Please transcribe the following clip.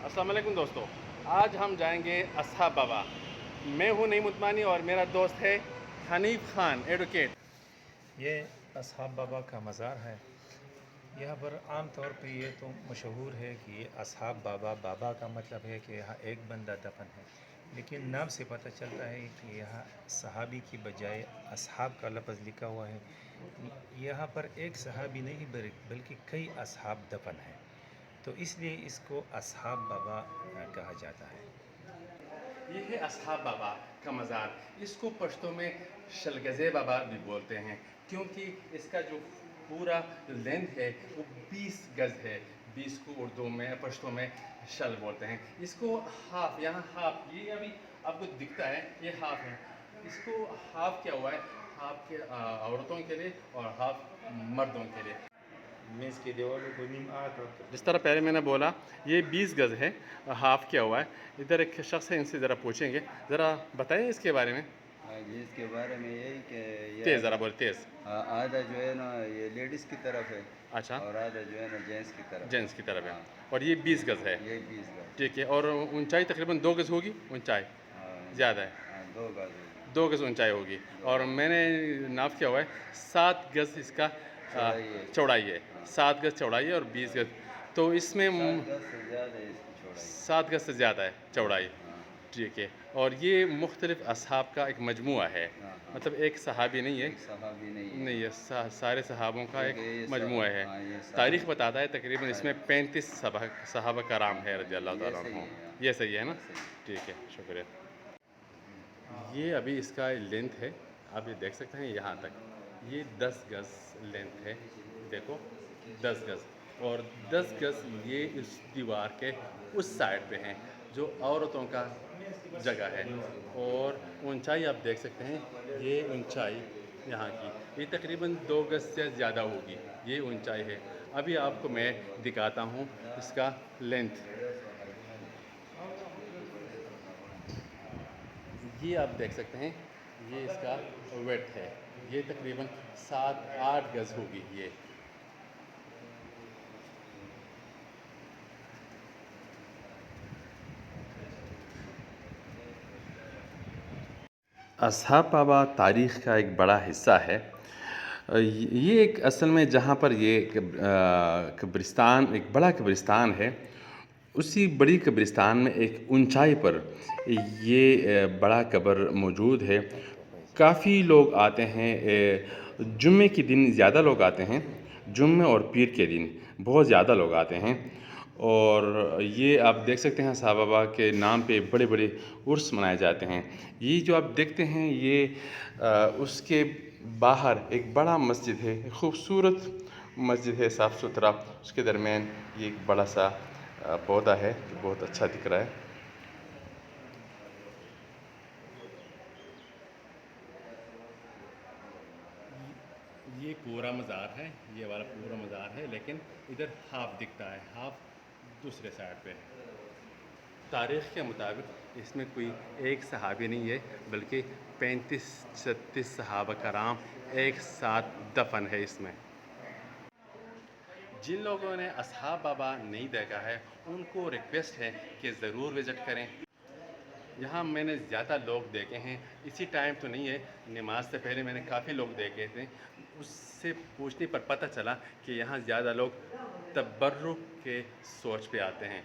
अस्सलाम वालेकुम दोस्तों, आज हम जाएंगे अस्हाब बाबा। मैं हूं नईम उस्मानी और मेरा दोस्त है हनीफ खान एडवोकेट। ये अस्हाब बाबा का मज़ार है। यहाँ पर आम तौर पे ये तो मशहूर है कि ये अस्हाब बाबा, बाबा का मतलब है कि यहाँ एक बंदा दफन है, लेकिन नाम से पता चलता है कि यहाँ सहाबी की बजाय अस्हाब का लफ्ज़ लिखा हुआ है। यहाँ पर एक सहाबी नहीं बल्कि कई अस्हाब दफन हैं, तो इसलिए इसको अस्हाब बाबा कहा जाता है। ये है अस्हाब बाबा का मज़ार। इसको पश्तो में शलगज़े बाबा भी बोलते हैं, क्योंकि इसका जो पूरा लेंथ है वो 20 गज़ है। 20 को उर्दू में पश्तो में शल बोलते हैं। इसको हाफ, यहाँ हाफ, ये अभी आपको दिखता है, ये हाफ है। इसको हाफ क्या हुआ है, हाफ के औरतों के लिए और हाफ मर्दों के लिए। मेज़ की दीवारों को नीम आठ रख। जिस तरह पहले मैंने बोला, ये 20 गज़ है, हाफ़ किया हुआ है। इधर एक शख्स है, इनसे ज़रा पूछेंगे, ज़रा बताएं इसके बारे में। जी, इसके बारे में यही कि तेज़ ज़रा बोल, तेज़। आधा जो है ना ये लेडीज़ की तरफ है अच्छा, और आधा जो है ना जेंट्स की तरफ। जेंट्स की तरफ है। हाँ, और ये 20 गज़ है, ये 20 गज। ठीक है। और ऊंचाई तकरीबन 2 गज़ होगी, ऊंचाई हाँ, ज़्यादा है, हाँ, 2 गज होगी। 2 गज़ ऊंचाई होगी। और मैंने नाप किया हुआ है, 7 गज़ इसका चौड़ाई है। चौड़ाई है। 7 गज़ चौड़ाई है और 20 गज़, तो इसमें 7 गज से ज़्यादा है इसकी चौड़ाई। 7 गज़ से ज़्यादा है चौड़ाई, हाँ, ठीक है। और ये मुख्तलिफ असहाब का एक मजमुआ है, हाँ, हाँ। मतलब एक सहाबी नहीं है, एक सहाबी नहीं है। नहीं है, सारे सहाबों का क्योंकि ये एक मजमुआ है। हाँ, ये तारीख़ बताता है तकरीबन इसमें 35 सहाबा कराम है रज़ी अल्लाह ये तआला सही अन्हुम। है, हाँ। ये सही है ना, ये सही है। ठीक है, शुक्रिया। ये अभी इसका लेंथ है, आप ये देख सकते हैं यहाँ तक, ये 10 गज़ लेंथ है, देखो 10 गज़। और 10 गज़ ये इस दीवार के उस साइड पे हैं जो औरतों का जगह है। और ऊंचाई आप देख सकते हैं, ये ऊंचाई यहाँ की ये तकरीबन 2 गज़ से ज़्यादा होगी, ये ऊंचाई है। अभी आपको मैं दिखाता हूँ इसका लेंथ। ये आप देख सकते हैं, ये इसका वेट है, ये तकरीबन 7-8 गज़ होगी ये। अस्हाब बाबा तारीख़ का एक बड़ा हिस्सा है। ये एक असल में जहाँ पर ये कब्रिस्तान, एक बड़ा कब्रिस्तान है, उसी बड़ी कब्रिस्तान में एक ऊंचाई पर ये बड़ा कब्र मौजूद है। काफ़ी लोग आते हैं, जुम्मे के दिन ज़्यादा लोग आते हैं, जुम्मे और पीर के दिन बहुत ज़्यादा लोग आते हैं। और ये आप देख सकते हैं साहब बाबा के नाम पे बड़े बड़े उर्स मनाए जाते हैं। ये जो आप देखते हैं, ये उसके बाहर एक बड़ा मस्जिद है, खूबसूरत मस्जिद है, साफ़ सुथरा। उसके दरमियान ये एक बड़ा सा पौधा है, बहुत अच्छा दिख रहा है। ये पूरा मज़ार है, ये वाला पूरा मज़ार है, लेकिन इधर हाफ दिखता है, हाफ दूसरे साइड पे है। तारीख़ के मुताबिक इसमें कोई एक सहाबी नहीं है, बल्कि 35-36 सहाबा कराम एक साथ दफन है इसमें। जिन लोगों ने अस्हाब बाबा नहीं देखा है, उनको रिक्वेस्ट है कि ज़रूर विज़िट करें। यहाँ मैंने ज़्यादा लोग देखे हैं, इसी टाइम तो नहीं है, नमाज से पहले मैंने काफ़ी लोग देखे थे। उससे पूछने पर पता चला कि यहाँ ज़्यादा लोग तबर्रुक के सोच पे आते हैं।